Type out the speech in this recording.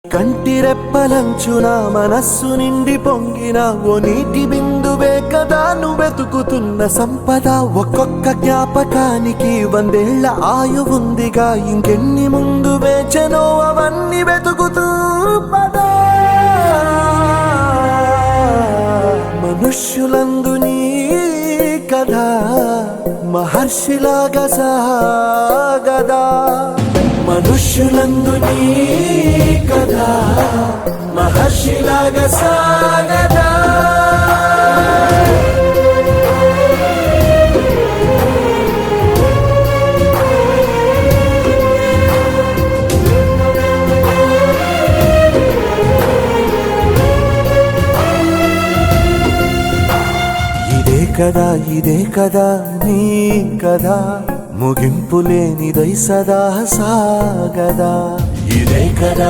కంటిరెప్పలంచున మనస్సు నిండి పొంగిన ఓ నీటి బిందువే కదా నువ్వెతుకుతున్న సంపద. ఒక్కొక్క జ్ఞాపకానికి 100 ఏళ్ల ఆయువుందిగా, ఇంకెన్ని ముందు వేచనో అవన్నీ వెతుకుతూ పదా. మనుష్యులందు నీ కథ మహర్షిలాగా సాగదా, మనుష్యులందు నీ కథ మహర్షిలాగా సాగదా. ఇదే కదా నీ కదా, ముగింపు లేనిదై సదా సాగదా. ఇదే కదా